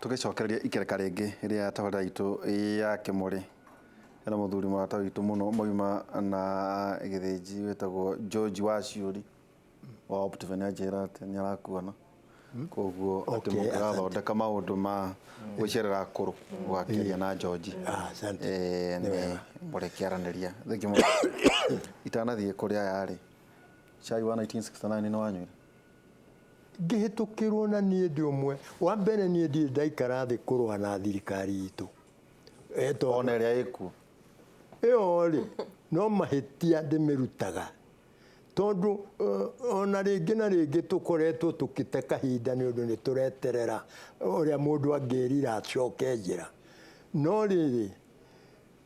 tugicokereria ikereka ringi iria tawara itu ya Kimuri ena muthuri murata witu muno moima na githinji wetagwo George Waciuri wa Optivenia njira ati ni arakuona koguo ati mungathondeka maundu ma gwicerera akuru gwakiria na George ni murekiaraniria thingimo itanathie kuria yari chai wa 1969 ni wanywire ngihitukirwo na nie ndi umwe wa mbere nie ndi ndaikara thi kurwa na thirikari itu ona ria iku ri no mahitia ndimirutaga tondu ona ringi na ringi tukoretwo tukite kahinda ni undu ni tureterera uria mundu angirira acoke njira no riri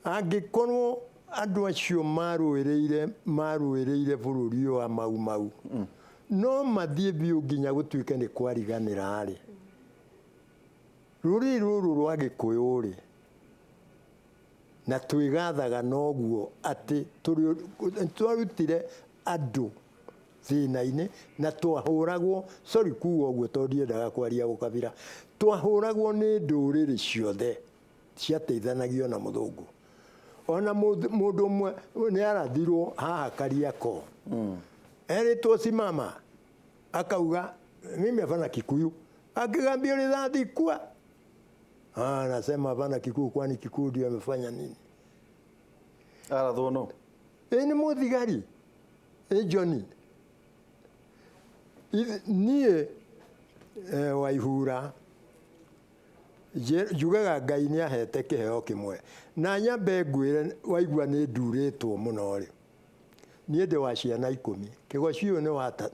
angikorwo andu acio maruireire bururi wa mau no mathie biu nginya gutuike ni kwariganira ri ruri ruru rwa Gikuyu ri na twigathaga noguo ati twarutire andu thina-ini na twahuragwo sorry kuwa uguo tondu ndiendaga kwaria gukabira twahuragwo ni nduriri ciothe ciateithanagio na muthungu ona mundu umwe ni arathirwo haha Kariako eritwo simama akauga mimi hapana Kikuyu akigambia rithathi kwa anasema hapana Kikuyu kwani Kikuyu ndio amefanya nini arathwo no ni muthigari Johnny nie Waihura jugaga Ngai ni ahete kiheo kimwe na nyambe ngwire waigua ni nduritwo muno ri nie ndi wa ciana 10 kigocio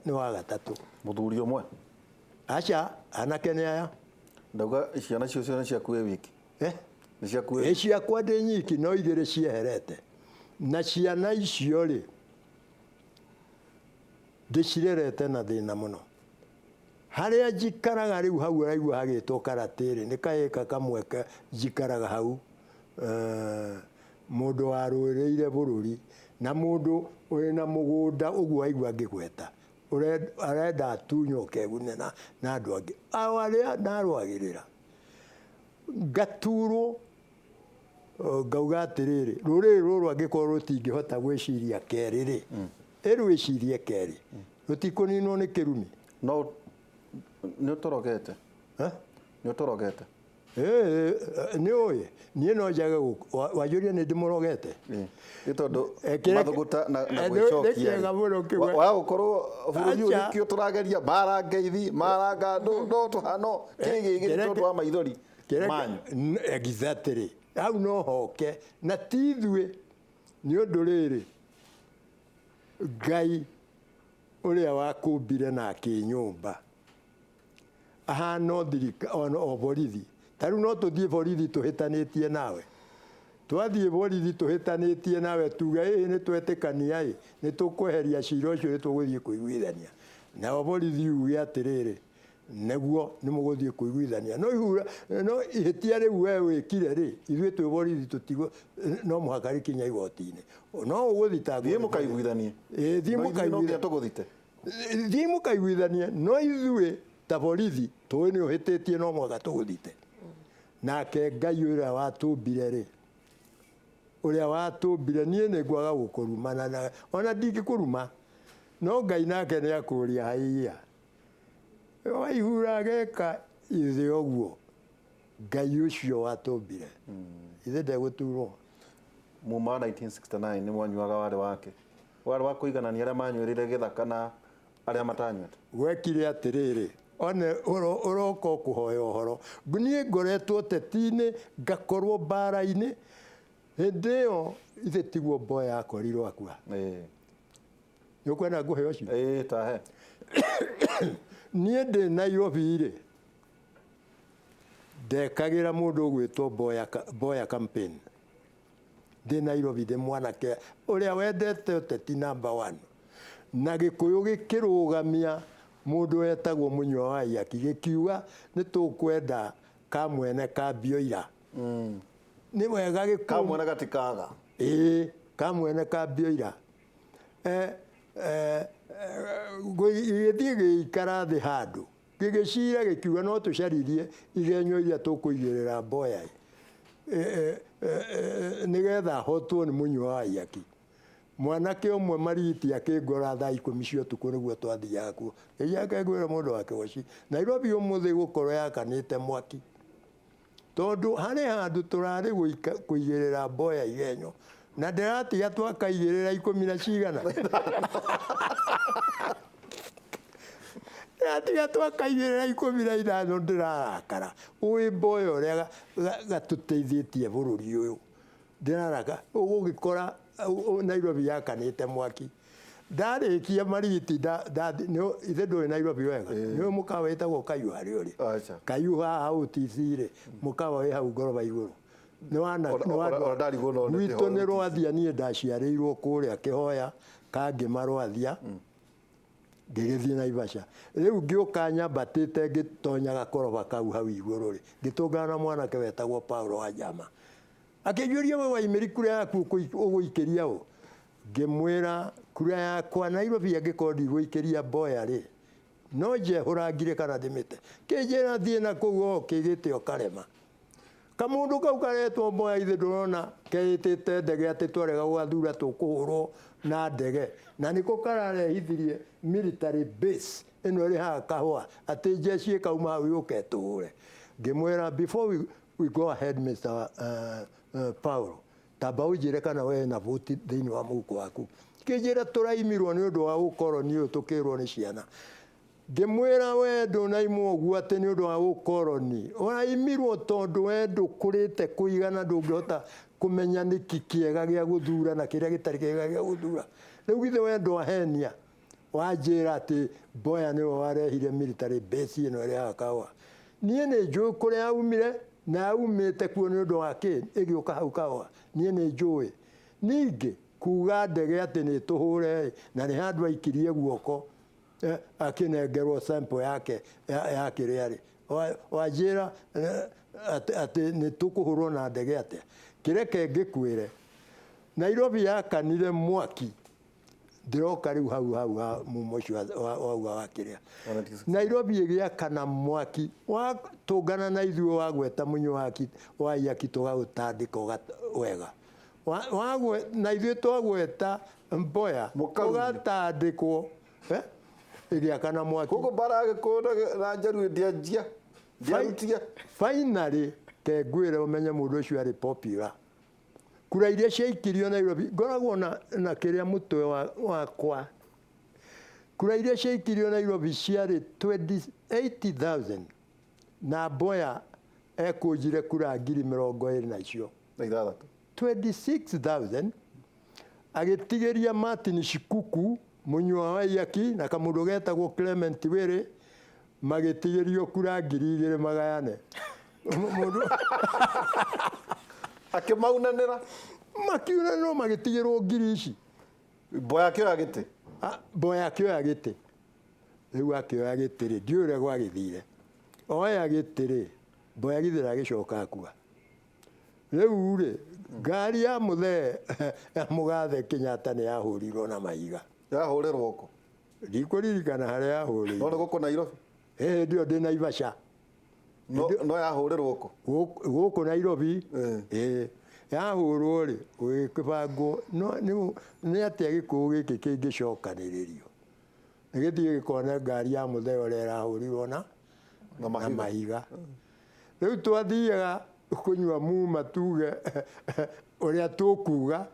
ni wa gatatu muthuri umwe acha anake ni aya ndauga ciana cio ni ciaku wiki ni ciaku ciakwa ndi nyiki no igire cieherete na ciana icio ri ndicirerete na thina muno haria njikaraga riu hau araigua hagitwo Karatiri ni kaeka kamwe njikaraga hau mundu waruireire bururi na mundu uri na mugunda uguo aigua ngigweta arenda atunyoke gune na andu angi awaria narwagirira ngaturwo ngauga atiriri ruriri ruru angikorwo rutingihota gwiciria keri ri irwicirie keri rutikuninwo ni kirumi no ni utorogete ni utorogete ni oye nie no njaga wajuria ni ndimurogete ni tondu mathuguta na gwicokia wa gukorwo bururi uri kio turageria bara ngeithi maranga no tuhano kigi tondu wa maithori manyu exactly au no hoke na tithwe ni undu riri Ngai uria wakumbire na kinyumba ahano thirika ono borithi taru no tuthie borithi tuhitanitie nawe twathie borithi tuhitanitie nawe tuga ni twetikania ni tukweheria cira ucio ni tuguthie kuiguithania na borithi uge atiriri neguo ni muguthie kuiguithania no ihura no ihitia riu we wikire ri ithuĩ twi borithi tutigo no muhaka rikinya igoti-ini no uguthita thie mukaiguithanie thie mukaiguithania tuguthite thie mukaiguithania no ithuĩ ta borithi tũĩ nĩ ũhĩtĩtie no mwaka tũgũthite nake Ngai ũrĩa watũmbire ri ũrĩa watũmbire niĩ nĩ ngwaga gũkũruma na ona ndingĩkũruma no Ngai nake nĩ akũria haiya Waihura geka ithe ũguo Ngai ũcio watũmbire ithe ndegũturwo muma 1969 ni mwanyuaga wari wa kũiganania arĩa manyuĩrĩire gĩthaka na arĩa matanywĩte gwekire atirĩrĩ one uroko kuhoya uhoro nie ngoretwo teti-ini ngakorwo bara-ini ndio ithe tiguo boya akorirwo akua yukwenda nguhe ucio tahe nie ndi Nairobi ri ndekagira mundu gwitwo boya campaign ndi Nairobi ndi mwanake uria wendete teti number 1 na Gikuyu gikirugamia mundu wetagwo Munywa wa Iaki gikiuga ni tukwenda kamwene ka Bioira ni wega kamwene gatikaga kamwene ka Bioira githie gikara thi handu gĩgĩcira gĩkiuga no tũcaririe igenyo iria tũkũigĩrĩra Mboya nĩgetha hotwo nĩ mũnyua wa iyaki. Mwanake ũmwe Mariti akĩngora thaa 10 cia ũtukũ nĩguo twathiaga kuo. Ĩyake ngwĩra mũndũ wa Kĩgoci, Nairobi ũmũthĩ gũkorwo yakanĩte mwaki, tondũ harĩ handũ tũrarĩ kũigĩrĩra Mboya igenyo na ndĩratiga twakaigĩrĩra 10 na cigana. Ndĩratiga twakaigĩrĩra 15 ndĩrarakara. Ũĩ Mboya ũrĩa gatũteithĩtie bũrũri ũyũ, ndĩraraka ũgũgĩkora Nairobi yakanĩte mwaki. Ndarĩkia Mariti ithe ndũĩ Nairobi wega, nĩwe mũkawa wĩtagwo Kayuha harĩa ũrĩ. Kayuha haha ũtici-rĩ, mũkawa wĩ hau ngoroba igũrũ. Gwitũ nĩ Rwathia, niĩ ndaciarĩirwo kũrĩa Kĩhoya, kangĩma Rwathia, ngĩgĩthiĩ Naivasha. Rĩu ngĩũka nyambatĩte ngĩtonya gakoroba kau hau igũrũ-rĩ, ngĩtũngana na mwanake wetagwo Paulo Wanjama. Akĩnjũria we waimĩri kura yaku ũgũikĩria ũ? Ngĩmwĩra kura yakwa Nairobi angĩkorwo ndigũikĩria Mboya-rĩ, no njehũrangire kana ndĩmĩte. Kĩnjĩra thiĩ na kũu o kĩgĩte ũkarema. Kamũndũ kau karetwo Mboya ithe ndũrona keĩtĩte ndege atĩ twarega gwathura tũkũhũrwo na ndege, na nĩko kararehithirie military base ĩno ĩrĩ haha Kahũa atĩ jeshi ĩkauma hau yũke tũhũre. Ngĩmwĩra before we go ahead Mr. Paulo, tamba ũnjĩre kana we na vote thĩinĩ wa mũhuko waku. Kĩnjĩra tũraimirwo nĩ ũndũ wa ũkoroni ũyũ tũkĩrwo nĩ ciana. Ngĩmwĩra we ndũnaimwo ũguo atĩ nĩ ũndũ wa ũkoroni, ũraimirwo tondũ we ndũkũrĩte kũigana, ndũngĩhota kũmenya nĩki kĩega gĩa gũthura na kĩrĩa gĩtarĩ kĩega gĩa gũthura. Rĩu githĩ we ndwahenia wanjĩra atĩ Mboya nĩwe warehire military base ĩno ĩrĩ haha Kahũa. Niĩ nĩ njũĩ kũrĩa aumire na aumĩte kuo nĩ ũndũ wa kĩ ĩgĩũka hau Kahũa. Niĩ nĩ njũĩ. Ningĩ kuga ndege atĩ nĩ tũhũre na nĩ handũ aikirie guoko akĩnengerwo sample yake ya kĩrĩa-rĩ, wanjĩra atĩ nĩ tũkũhũrwo na ndege atĩa. Kĩreke ngĩkwĩre, Nairobi yakanire mwaki, ndĩroka rĩu hau mumo ũcio wauga wa kĩrĩa. Nairobi ĩgĩakana mwaki, watũngana na ithuĩ wagweta mũnyua wa iyaki tũgaũtandĩka wega. Na ithuĩ twagweta Mboya tũgatandĩkwo ĩgĩakana mwaki. Kũguo mbara agĩkũũra na njaruĩ ndiarutia. Finally, ke ngwĩre ũmenye mũndũ ũcio arĩ popular. Kura iria ciaikirio Nairobi, ngoragwo na kĩrĩa mũtwe wakwa. Kura iria ciaikirio Nairobi ciarĩ 28,000 na Mboya ekũnjire kura 20,000 nacio. 26,000 agĩtigĩria Martin Shikuku mũnyua wa iyaki na kamũndũ getagwo Clement Wĩrĩ magĩtigĩrio kura 2,000 magayane. Akĩmaunanĩra makiunanĩrwo magĩtigĩrwo 1,000 ici. Mboya akĩoya gĩtĩ. Mboya akĩoya gĩtĩ. Rĩu akĩoya gĩtĩ-rĩ, ndiũĩ ũrĩa gwagĩthire. Oya gĩtĩ-rĩ, Mboya githĩ ndagĩcoka akua. Rĩu-rĩ, ngari ya mũthee ya mũgathe Kenyatta nĩ yahũrirwo na mahiga. Yahũrĩrwo kũ? Ndikũririkana harĩa yahũrĩirwo. No nĩ gũkũ Nairobi? Ndio ndĩ Naivasha. No yahũrĩrwo kũ? Gũkũ Nairobi. Yahũrwo-rĩ gĩkĩbangwo nĩ atĩa gĩkũũ gĩkĩ kĩngĩcokanĩrĩrio. Nĩgĩthiĩ gĩkone ngari ya mũthee ũrĩa ĩrahũrirwo na mahiga. Rĩu twathiaga kũnyua muma tuge ũrĩa tũkuga,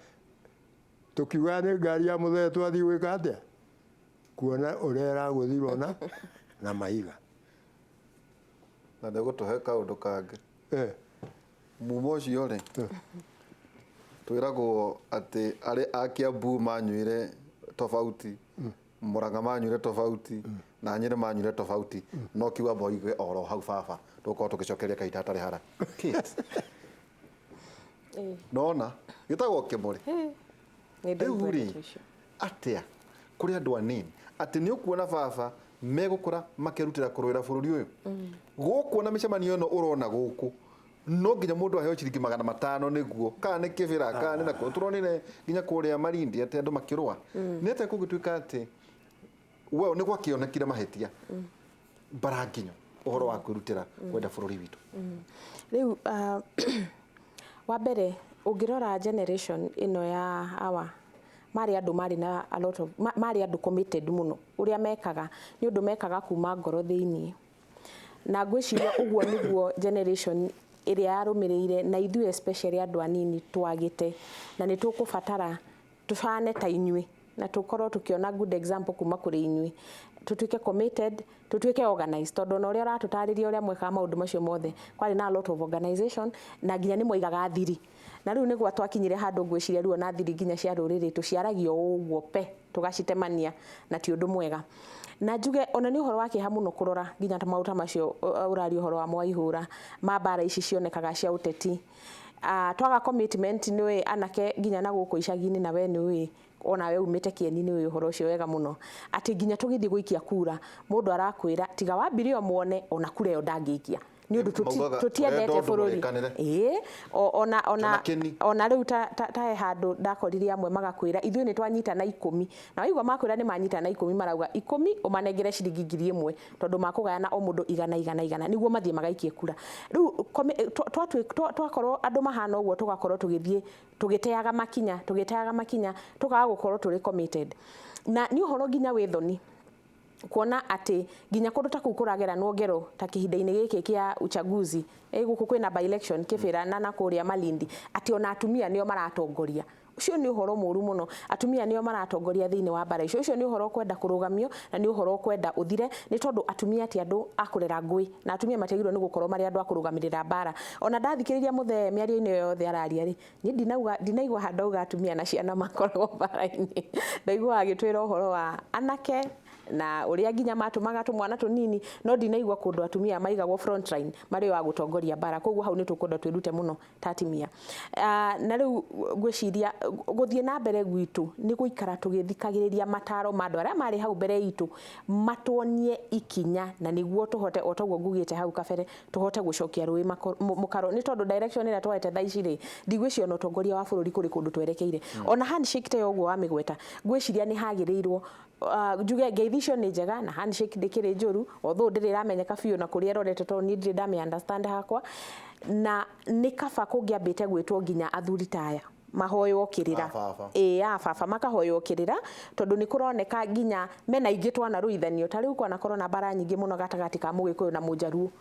tũkiuga nĩ ngari ya mũthee twathiĩ gwĩka atĩa? Kuona ũrĩa ĩragũthirwo na mahiga. Na nĩgũtũhe kaũndũ kangĩ. Muma ũcio-rĩ, twĩragwo atĩ arĩ a Kiambu manyuire tofauti, Mũrang'a manyuire tofauti, na Nyĩrĩ manyuire tofauti, no kiuga moige oro hau baba tũkorwo tũgĩcokeria kahinda hatarĩ hara. Nona gĩtagwo Kĩmũrĩ. Rĩu-rĩ atĩa kũrĩ andũ anini atĩ nĩ ũkuona baba megũkũra makĩrutĩra kũrũĩra bũrũri ũyũ. Gũkuona mĩcemanio ĩno ũrona gũkũ no nginya mũndũ aheo ciringi 500 nĩguo, kana nĩ kĩbĩra, kana nĩ nakũ. Tũronire nginya kũrĩa Malindi atĩ andũ makĩrũa. Nĩ atĩa kũngĩtuĩka atĩ we nĩ gwakĩonekire mahĩtia baranginyo uhoro wa kwirutira kwenda bururi witu riu wa mbere ungirora generation ino ya awa mari andu mari na a lot of mari andu committed muno uria mekaga ni undu mekaga kuma ngoro thiini na ngwiciria uguo niguo generation iria yarumirire na ithu especially andu anini twagite na ni tukubatara tufane ta inyui na tukorwo tukiona good example kuma kuri inyui tutuike committed tutuike organized tondu no uria uratutariria uria mweka maundu macio mothe kwari na a lot of organization na nginya ni moigaga thiri na riu niguo twakinyire handu ngwiciria riu na thiri nginya cia ruriri tuciaragio uguo pe tugacitemania na ti undu mwega na njuge ona ni uhoro wake ha muno kurora nginya ta mauta macio urari uhoro wa Mwaihura mabara ici cionekaga cia uteti twaga commitment ni anake nginya na guku icagini na we ni ona we umite kieni ni uhoro ucio wega muno ati nginya tugithii guikia kura mundu arakwira tiga wambirio muone ona kura yo ndangiikia ni undu tutiendete bururi ona riu ta handu ndakoririe amwe magakwira ithuĩ ni twanyita na 10 na waigua makwira ni manyita na 10 marauga 10 umanengere ciringi 1000 tondu makugayana o mundu igana niguo mathie magaikie kura riu twakorwo andu mahana uguo tugakorwo tugithie tugiteaga makinya tukaga gukorwo turi committed na ni uhoro nginya withoni kuona ati nginya kundu ta kukuragera no ngero ta kihinda-ini giki kia uchaguzi guku kwina by election kibira na kuria Malindi ati ona atumia nio maratongoria ucio ni uhoro muru muno atumia nio maratongoria thiini wa bara icio ni uhoro kwenda kurugamio na ni uhoro kwenda uthire ni tondu atumia ti andu akurera ngui na atumia matigirwo ni gukorwo mari andu akurugamirira bara ona ndathikiriria muthe miario-ini yothe araria ri ni ndinaigua handauga atumia na ciana makoragwo bara-ini ndaigua agitwira uhoro wa anake na uria nginya matumaga tumwana tunini no ndinaigua kundu atumia maigagwo front line mari wa gutongoria bara koguo hau ni tukunda twirute muno tatimia na riu ngwiciria guthie na mbere gwitu ni guikara tugithikagiriria mataro mandu aria mari hau mbere itu matuonie ikinya na niguo tuhote otaguo ngugite hau kabere tuhote gucokia rui mukaro ni tondu direction ira twete thaici ri ndigwicio no tongoria wa bururi kuri kundu twerekeire ona handshake te uguo wa migweta ngwiciria ni hagirirwo njuge ngeithicio ni njega na handshake ndikiri njuru although ndiri ramenyeka biu na kuria rorete to ni ndiri ndame understand hakwa na ni kaba kungiambite gwitwo nginya athuri taya mahoyo kirira baba makahoyo kirira tondu ni kuroneka nginya mena ingi twana ruithanio tari uko na korona bara nyingi muno gatagati ka Mugikuyu na Mujaruo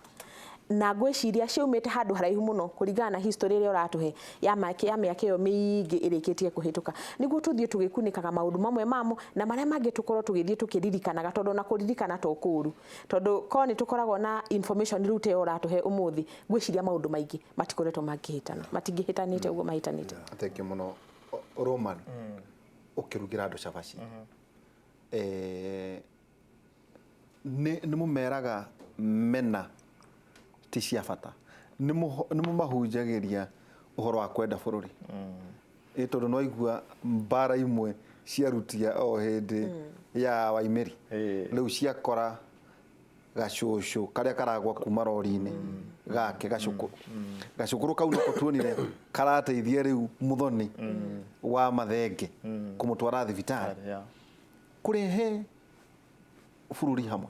na ngwiciria ciumite handu haraihu muno kuringana na history ria uratuhe ya miaka iyo mingi irikitie kuhituka niguo tuthie tugikunikaga maundu mamwe mamo na maria mangi tukorwo tugithie tukiririkanaga tondu na kuririkana to kuru tondu ko ni tukoragwo na information rute uratuhe umuthi ngwiciria maundu maingi matikoretwo mangihitana matingihitanite uguo mahitanite thank you muno Roman ukirugira andu cabaci ni mumeraga mena ti cia bata ni mumahunjagiria uhoro wa kwenda bururi tondu no igua mbara imwe ciarutia o hindi ya Waimeri riu ciakora gacucu karia karagwa kuma rori-ini gake gacukuru kau no tuonire karateithia riu muthoni wa Mathenge kumutwara thibitari kurehe bururi hamwe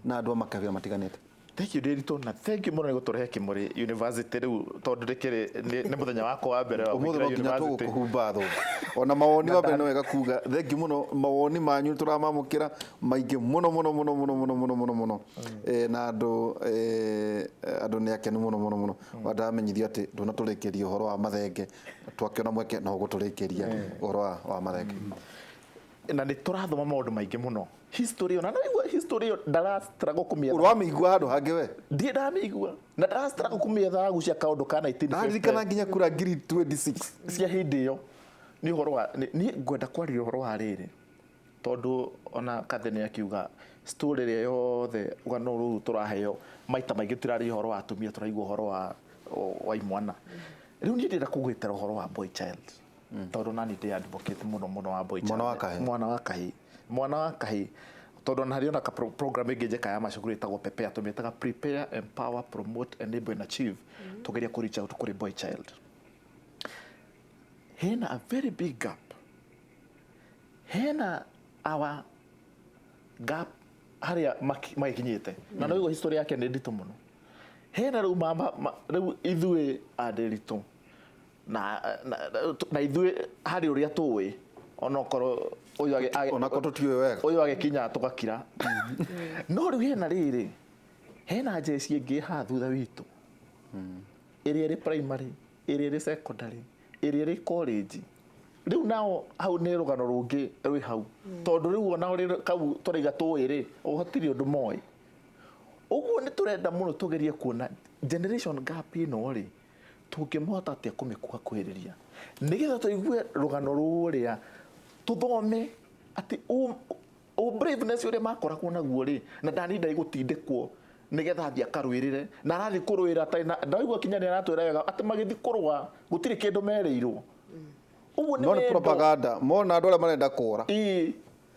na andu makavira matiganite. Thank you Derito na thank you muno ni guturehe Kimuri University riu tondu ndikiri ni muthenya wako wa mbere wa kuingira university kuhumba tho ona mawoni wa mbere no wega kuga thank you muno mawoni manyu turamamukira maingi muno na andu ni akenu muno wadamenyithio ati ndona turekeria uhoro wa Mathenge twakiona mweke no guturikiria uhoro wa Mathenge na ni turathoma maundu maingi muno history ona naigua history ndarastrago kumia uramigua handu hangi we ndie ndamigua na ndarastrago kumia thagu cia kaundu kana 1850 ndirikana nginya kura ngiri 26 cia hindi yo ni uhoro wa ni ngwenda kwarira uhoro wa riri tondu ona kathene akiuga story ria yothe ugano ruru turaheo maita maingi tirari uhoro wa atumia turaigua uhoro wa imwana riu ni ndira kugwetera uhoro wa boy child tondu nani ndi advocate muno wa boy child mwana wa kahi tondu na hariona ka program ingi njeka ya macukuru itagwo prepare tumitaga prepare empower promote enable and achieve tugeria ku reach out kuri boy child hena a very big gap hena our gap haria magikinyite na no history yake nĩ nditũ mũno hena rĩu rĩu ithuĩ andĩritũ na ithuĩ harĩ ũrĩa tũĩ onokorwo ũyũ agĩkinya tũgakira no rĩu hena rĩrĩ hena njeci ĩngĩ haha thutha witũ ĩrĩa ĩrĩ primary ĩrĩa ĩrĩ secondary ĩrĩa ĩrĩ college rĩu nao hau nĩ rũgano rũngĩ rwĩ hau tondũ rĩu ona ũrĩ kau tũraiga tũĩ rĩ ũhotire ũndũ moĩ ũguo nĩ tũrenda mũno tũgerie kuona generation gap ĩno rĩ tũngĩmũhota atĩa kũmĩkuhĩrĩria nĩgetha tũigue rũgano rũrĩa tũthome atĩ braveness ũrĩa makoragwo naguo rĩ na ndaninda gũtindĩkwo nĩgetha athiĩ akarũĩrĩre na arathiĩ kũrũĩra atarĩ na ndaigua kinya nĩ aratwĩra wega atĩ magĩthiĩ kũrũa gũtirĩ kĩndũ merĩirwo ũguo nĩ propaganda mona andũ arĩa marenda kũra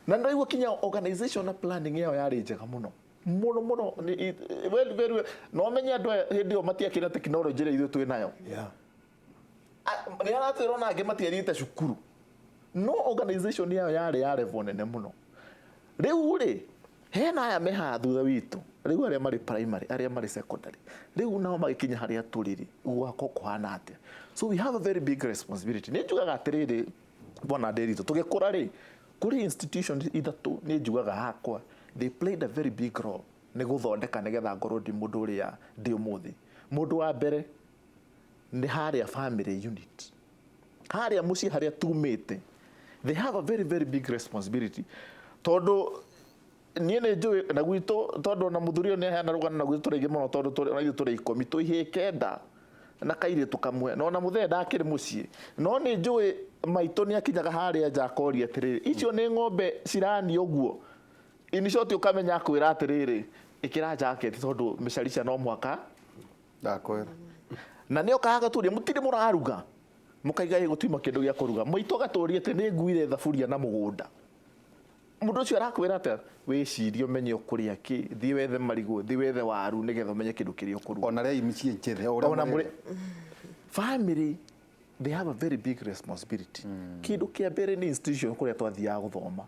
na ndaigua kinya organization na planning yao yarĩ njega mũno mũno very no menye andũ hĩndĩ ĩyo matiakĩra tekinoronjĩ ĩrĩa ithuĩ twĩ nayo nĩ aratwĩra ona angĩ matiathiĩte cukuru no organization yao yarĩ ya level nene mũno rĩu rĩ hena aya me haha thutha witũ rĩu arĩa marĩ primary arĩa marĩ secondary rĩu nao magĩkinya harĩa tũrĩ gwakwo kũhana atĩa so we have a very big responsibility nĩ njugaga atĩrĩrĩ bona Nderitu tũgĩkũra rĩ kũrĩ institutions ithatũ nĩ njugaga hakwa they played a very big role nĩ gũthondeka nĩgetha ngorwo ndĩ mũndũ ũrĩa ndĩ ũmũthĩ mũndũ wa mbere nĩ harĩa family unit harĩa mũciĩ harĩa tumĩte they have a very very big responsibility tondũ niĩ nĩ njũĩ na gwitũ tondũ na mũthuri ũyũ nĩ aheana rũgano na gwitũ tũrĩ mũno tondũ tũrĩ 10 twĩhĩ kenda na kairĩtu kamwe no na mũthee ndakĩrĩ mũciĩ no nĩ njũĩ maitũ nĩ akinyaga harĩa nja akoria atĩrĩrĩ icio nĩ ng'ombe cirani ũguo in short ũkamenya akwĩra atĩrĩrĩ ĩkĩra jacket tondũ mĩcaricia no mwaka ndakwĩra na nĩ okaga tũria mũtirĩ mũraruga mũkaiga gũtuma kĩndũ gĩa kũruga mũitũ agatũria atĩ nĩ nguire thaburia na mũgũnda mũndũ ũcio arakwĩra atĩ wĩcirie ũmenye ũkũrĩa kĩ thiĩ wethe marigũ thiĩ wethe waru nĩgetha ũmenye kĩndũ kĩrĩa ũkũruga ona rĩa imiciĩ njethe ona mũrĩ family they have a very big responsibility kĩndũ kĩa mbere nĩ institution kũrĩa twathiaga gũthoma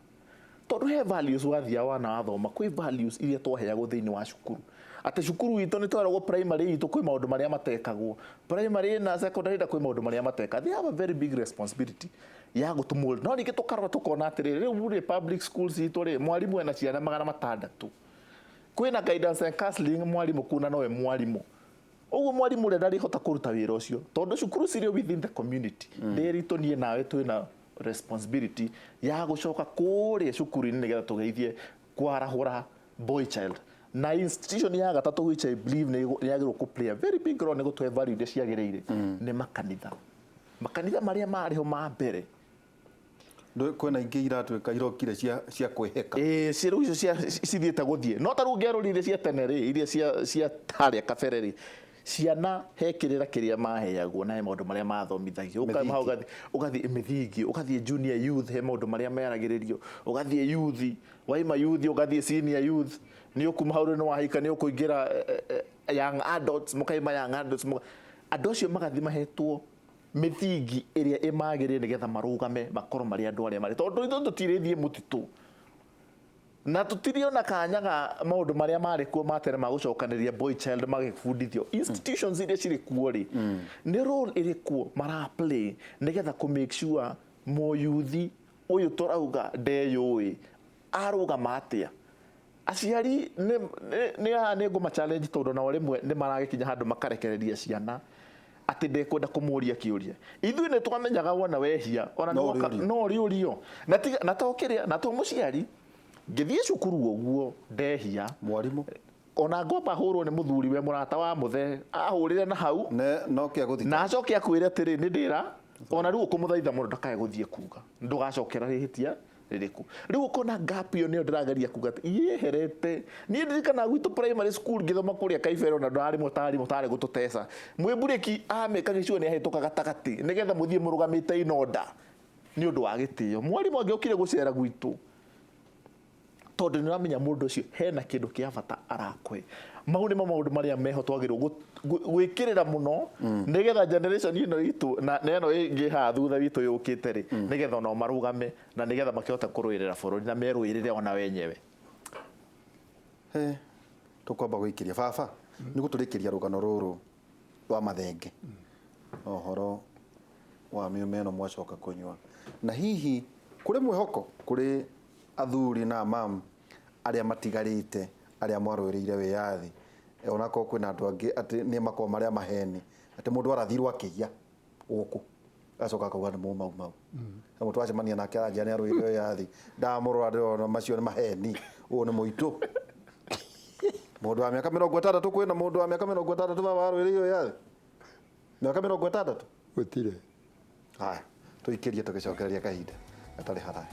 tondũ he values wathiaga wana wathoma kwĩ values iria twaheagwo thĩinĩ wa cukuru atĩ cukuru witũ nĩ twaragwo primary itũ kwĩ maũndũ marĩa matekagwo primary na secondary kwĩ maũndũ marĩa mateka they have a very big responsibility ya gũtumũra no ningĩ tũkarora tũkona atĩrĩrĩ rĩu rĩ public schools itũ rĩ mwarimũ ena ciana 600 kwĩna guidance and counseling mwarimũ kuna nowe mwarimũ ũguo mwarimũ ũrĩa ndarĩhota kũruta wĩra ũcio tondũ cukuru cirĩ within the community Nderitu niĩ nawe twĩna responsibility ya gũcoka kũrĩa cukuru-inĩ nĩgetha tũgeithie kwarahũra boy child na institution ya gatatũ which I believe nĩ yagĩrĩirwo kũ play a very big role nĩ gũtũhe value iria ciagĩrĩire nĩ makanitha marĩa marĩho ma mbere kwĩna ingĩ iratwĩka irokire cia kwĩheka ciĩrũ icio cithiĩte gũthiĩ no ta rĩu ngĩarũri iria cia tene rĩ iria cia tarĩa kabere rĩ ciana hekĩrĩra kĩrĩa maheagwo na maũndũ marĩa mathomithagio ũgathiĩ mĩthingi ũgathiĩ junior youth he maũndũ marĩa meragĩrĩrio ũgathiĩ youth waima youth ũgathiĩ senior youth nĩ ũkuma hau nĩ wahika nĩ ũkũingĩra young adults mũkaima young adults andũ acio magathiĩ mahetwo mĩthingi ĩrĩa ĩmagĩrĩire nĩgetha marũgame makorwo marĩ andũ arĩa marĩ tondũ ithuĩ tũtirĩthiĩ mũtitũ na tũtirĩ ona kanya ga maũndũ marĩa marĩ kuo matene ma gũcokanĩria boy child magĩbundithio institutions iria cirĩ kuo rĩ nĩ role ĩrĩ kuo mara play nĩgetha kũ make sure mũyuthi ũyũ tũrauga ndeyũĩ arũgama atĩa aciari nĩ ngũma challenge tondũ nao rĩmwe nĩ maragĩkinya handũ makarekereria ciana atĩ ndekwenda kũmũria kĩũria ithuĩ nĩ twamenyaga wona wehia ona no ũrĩũrio na to kĩrĩa na to mũciari ngĩthiĩ cukuru ũguo ndehia mwarimũ ona ngomba hũrwo nĩ mũthuri we mũrata wa mũthe ahũrĩre na hau no kĩa gũthika na acoke akwĩre atĩrĩ nĩ ndĩra ona rĩu ũkũmũthaitha mũndũ ndakae gũthiĩ kuga ndũgacokera rĩhĩtia rĩrĩkũ rĩu ũkona gap ĩyo nĩyo ndĩrageria kuga yeherete niĩ ndirikana gwitũ primary school ngĩthoma kũrĩa Kaibero na ndarimũ tarĩ gũtũteca mwĩmburĩki ameka gĩcigo nĩ ahĩtũka gatagatĩ nĩgetha mũthiĩ mũrũgamĩte inoda nĩ ũndũ wa gĩtĩo mwarimũ angĩokire gũcera gwitũ tondũ nĩ ũramenya mũndũ ũcio hena kĩndũ kĩa bata arakwe mau nĩmo maũndũ marĩa meho twagĩrĩirwo gwĩkĩrĩra mũno nĩgetha generation ĩno itũ na ĩno ĩngĩ haha thutha witũ yũkĩte rĩ nĩgetha onao marũgame na nĩgetha makĩhota kũrũĩrĩra bũrũri na merũĩrĩre ona wenyewe he tukwamba gwikiria baba ni guturikiria rugano ruru rwa mathenge ohoro wa miumeno mwacoka kunywa na hihi kuri mwihoko kuri athuri na mam aria matigarite aria mwarwirire wiyathi ona ko kwina andu angi ati ni mako maria maheni ati mundu arathirwo akiya guku acoka akauga ni mau mau na mundu acemania nake aranjia ni arwirire wiyathi ndamurora ndona macio ni maheni uyu ni muitu mundu wa miaka 60 kwina mundu wa miaka 60 baba arwirire wiyathi miaka 60 gutire haya tuikirie tugicokereria kahinda atari haraya